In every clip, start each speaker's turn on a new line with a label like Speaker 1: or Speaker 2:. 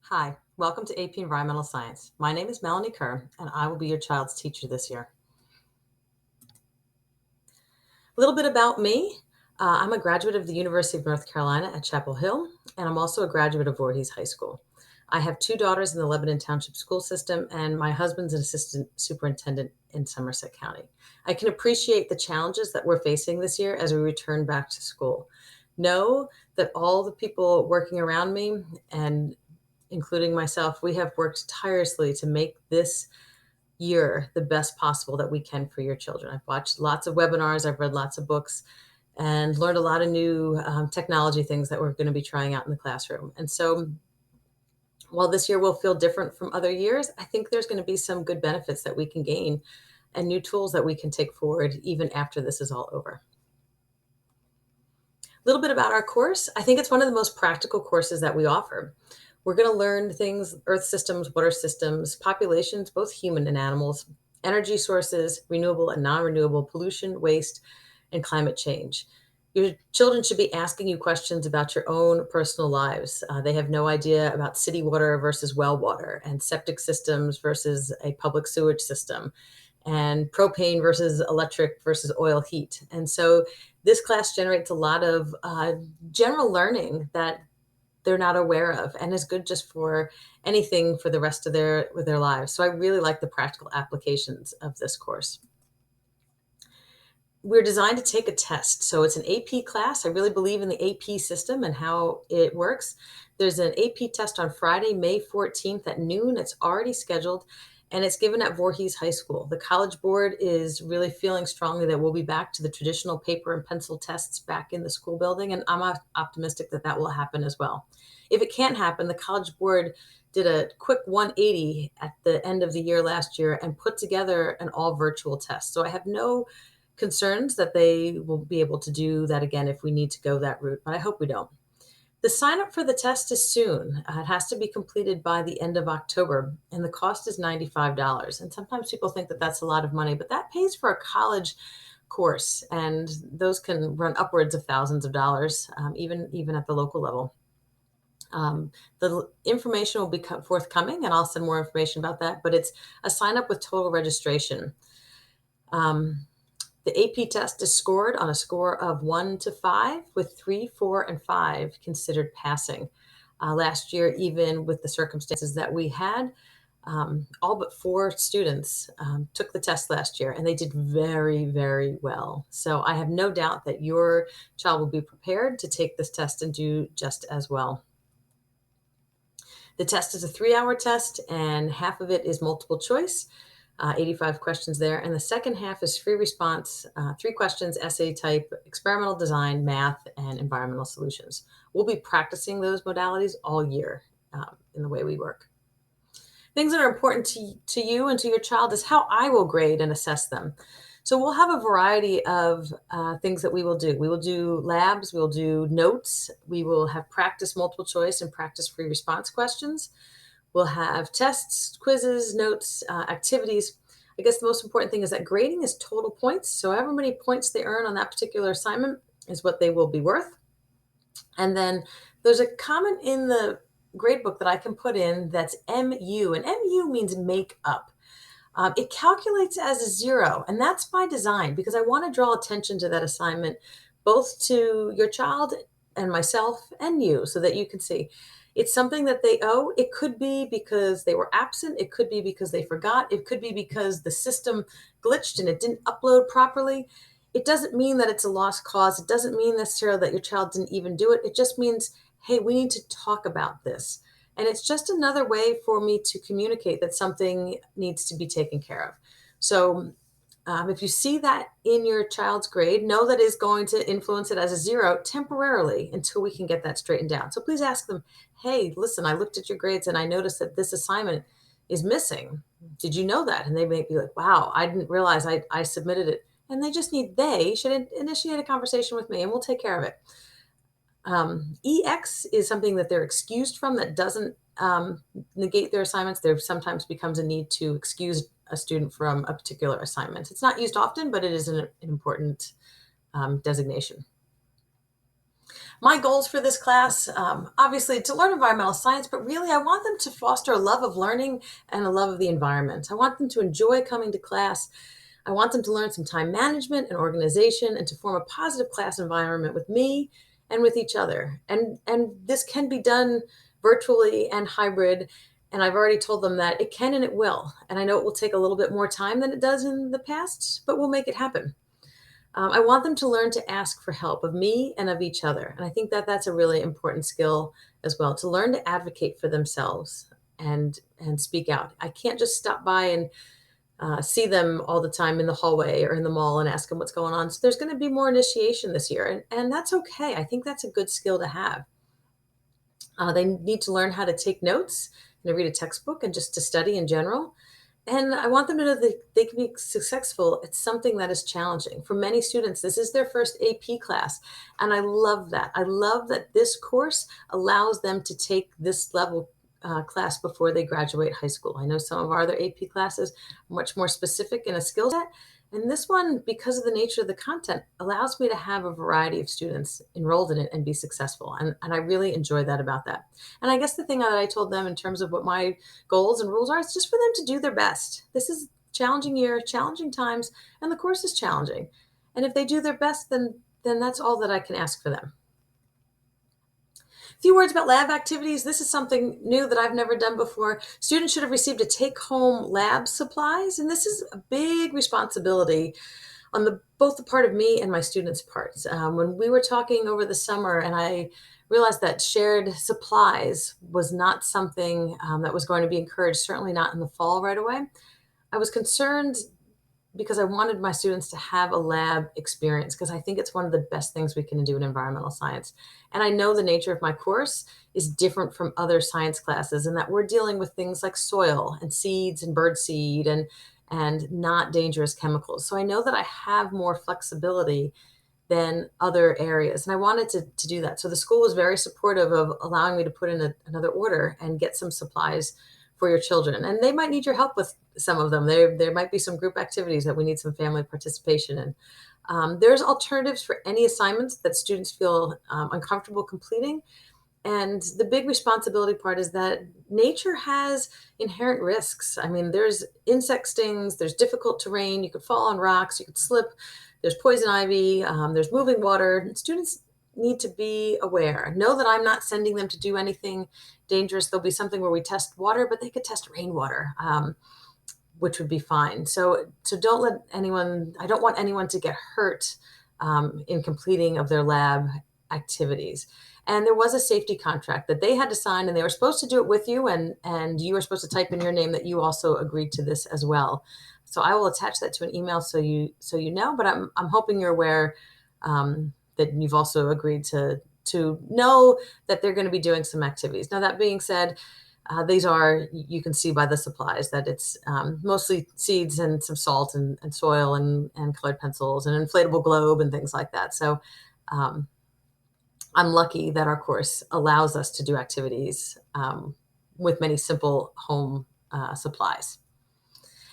Speaker 1: Hi, welcome to AP Environmental Science. My name is Melanie Kerr, and I will be your child's teacher this year. A little bit about me. I'm a graduate of the University of North Carolina at Chapel Hill, and I'm also a graduate of Voorhees High School. I have two daughters in the Lebanon Township School System, and my husband's an assistant superintendent in Somerset County. I can appreciate the challenges that we're facing this year as we return back to school. Know that all the people working around me and including myself, we have worked tirelessly to make this year the best possible that we can for your children. I've watched lots of webinars, I've read lots of books, and learned a lot of new technology things that we're going to be trying out in the classroom. And so, while this year will feel different from other years, I think there's going to be some good benefits that we can gain and new tools that we can take forward even after this is all over. A little bit about our course. I think it's one of the most practical courses that we offer. We're going to learn things: earth systems, water systems, populations, both human and animals, energy sources, renewable and non renewable, pollution, waste, and climate change. Your children should be asking you questions about your own personal lives. They have no idea about city water versus well water, and septic systems versus a public sewage system, and propane versus electric versus oil heat. And so this class generates a lot of general learning that they're not aware of and is good just for anything for the rest of their lives. So I really like the practical applications of this course. We're designed to take a test. So it's an AP class. I really believe in the AP system and how it works. There's an AP test on Friday, May 14th at noon. It's already scheduled and it's given at Voorhees High School. The College Board is really feeling strongly that we'll be back to the traditional paper and pencil tests back in the school building, and I'm optimistic that that will happen as well. If it can't happen, the College Board did a quick 180 at the end of the year last year and put together an all virtual test. So I have no concerns that they will be able to do that again if we need to go that route, but I hope we don't. The sign up for the test is soon. It has to be completed by the end of October, and the cost is $95. And sometimes people think that that's a lot of money, but that pays for a college course, and those can run upwards of thousands of dollars, even at the local level. The information will be forthcoming, and I'll send more information about that. But it's a sign up with total registration. The AP test is scored on a score of 1 to 5, with 3, 4, and 5 considered passing. Last year, even with the circumstances that we had, all but 4 students took the test last year, and they did very, very well. So I have no doubt that your child will be prepared to take this test and do just as well. The test is a 3-hour test, and half of it is multiple choice. 85 questions there. And the second half is free response, 3 questions, essay type, experimental design, math, and environmental solutions. We'll be practicing those modalities all year in the way we work. Things that are important to you and to your child is how I will grade and assess them. So we'll have a variety of things that we will do. We will do labs, we'll do notes, we will have practice multiple choice and practice free response questions. We'll have tests, quizzes, notes, activities. I guess the most important thing is that grading is total points. So however many points they earn on that particular assignment is what they will be worth. And then there's a comment in the grade book that I can put in that's MU, and MU means make up. It calculates as a 0, and that's by design because I want to draw attention to that assignment, both to your child and myself and you, so that you can see. It's something that they owe. It could be because they were absent. It could be because they forgot. It could be because the system glitched and it didn't upload properly. It doesn't mean that it's a lost cause. It doesn't mean necessarily that your child didn't even do it. It just means, hey, we need to talk about this. And it's just another way for me to communicate that something needs to be taken care of. So if you see that in your child's grade, know that is going to influence it as a 0 temporarily until we can get that straightened out. So please ask them, hey, listen, I looked at your grades and I noticed that this assignment is missing. Did you know that? And they may be like, wow, I didn't realize I submitted it. And they should initiate a conversation with me and we'll take care of it. EX is something that they're excused from that doesn't negate their assignments. There sometimes becomes a need to excuse a student from a particular assignment. It's not used often, but it is an important designation. My goals for this class, obviously to learn environmental science, but really I want them to foster a love of learning and a love of the environment. I want them to enjoy coming to class. I want them to learn some time management and organization and to form a positive class environment with me and with each other. And this can be done virtually and hybrid. And I've already told them that it can and it will. And I know it will take a little bit more time than it does in the past, but we'll make it happen. I want them to learn to ask for help of me and of each other. And I think that that's a really important skill as well, to learn to advocate for themselves and speak out. I can't just stop by and see them all the time in the hallway or in the mall and ask them what's going on. So there's going to be more initiation this year, and that's okay. I think that's a good skill to have. They need to learn how to take notes and to read a textbook and just to study in general. And I want them to know that they can be successful at something that is challenging. For many students, this is their first AP class. And I love that. I love that this course allows them to take this level class before they graduate high school. I know some of our other AP classes are much more specific in a skill set. And this one, because of the nature of the content, allows me to have a variety of students enrolled in it and be successful. And I really enjoy that about that. And I guess the thing that I told them in terms of what my goals and rules are, it's just for them to do their best. This is a challenging year, challenging times, and the course is challenging. And if they do their best, then that's all that I can ask for them. A few words about lab activities. This is something new that I've never done before. Students should have received a take-home lab supplies, and this is a big responsibility on both the part of me and my students' parts. When we were talking over the summer, and I realized that shared supplies was not something that was going to be encouraged, certainly not in the fall right away. I was concerned because I wanted my students to have a lab experience because I think it's one of the best things we can do in environmental science. And I know the nature of my course is different from other science classes in that we're dealing with things like soil and seeds and bird seed and not dangerous chemicals. So I know that I have more flexibility than other areas. And I wanted to do that. So the school was very supportive of allowing me to put in another order and get some supplies for your children. And they might need your help with some of them. There might be some group activities that we need some family participation in. There's alternatives for any assignments that students feel uncomfortable completing. And the big responsibility part is that nature has inherent risks. I mean, there's insect stings, there's difficult terrain, you could fall on rocks, you could slip, there's poison ivy, there's moving water. Students need to be aware. Know that I'm not sending them to do anything dangerous. There'll be something where we test water, but they could test rainwater, which would be fine. So don't let anyone, I don't want anyone to get hurt in completing of their lab activities. And there was a safety contract that they had to sign, and they were supposed to do it with you, and you were supposed to type in your name that you also agreed to this as well. So I will attach that to an email so you know, but I'm hoping you're aware that you've also agreed to know that they're going to be doing some activities. Now, that being said, these are, you can see by the supplies that it's mostly seeds and some salt and soil and colored pencils and an inflatable globe and things like that. So I'm lucky that our course allows us to do activities with many simple home supplies.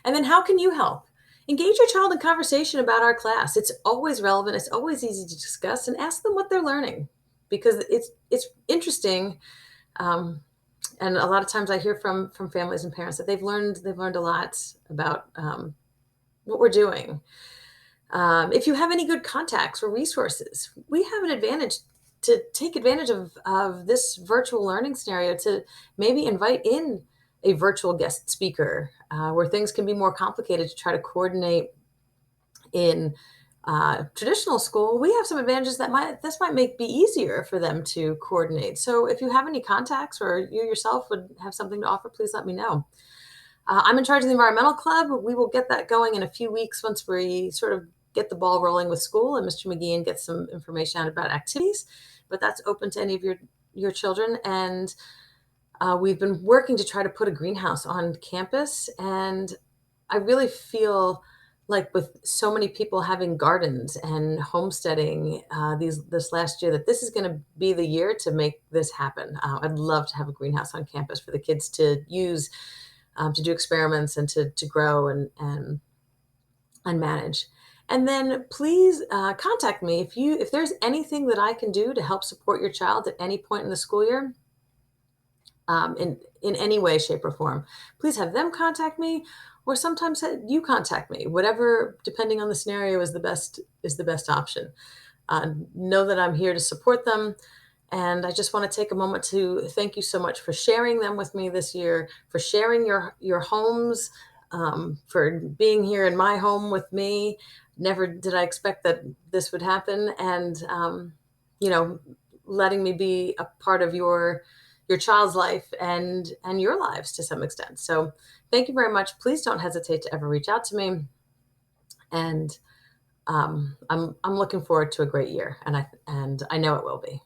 Speaker 1: And then how can you help? Engage your child in conversation about our class. It's always relevant. It's always easy to discuss, and ask them what they're learning because it's interesting. And a lot of times I hear from families and parents that they've learned a lot about what we're doing. If you have any good contacts or resources, we have an advantage to take advantage of this virtual learning scenario to maybe invite in a virtual guest speaker where things can be more complicated to try to coordinate in traditional school. We have some advantages that might be easier for them to coordinate. So if you have any contacts or you yourself would have something to offer, please let me know. I'm in charge of the environmental club. We will get that going in a few weeks once we sort of get the ball rolling with school and Mr. McGeehan gets some information out about activities, but that's open to any of your children. And we've been working to try to put a greenhouse on campus. And I really feel like with so many people having gardens and homesteading this last year, that this is going to be the year to make this happen. I'd love to have a greenhouse on campus for the kids to use, to do experiments and to grow and manage. And then please contact me if there's anything that I can do to help support your child at any point in the school year, in any way, shape, or form. Please have them contact me, or sometimes you contact me. Whatever, depending on the scenario, is the best option. Know that I'm here to support them. And I just want to take a moment to thank you so much for sharing them with me this year, for sharing your homes, for being here in my home with me. Never did I expect that this would happen, and you know, letting me be a part of your child's life and your lives to some extent. So, thank you very much. Please don't hesitate to ever reach out to me, and I'm looking forward to a great year, and I know it will be.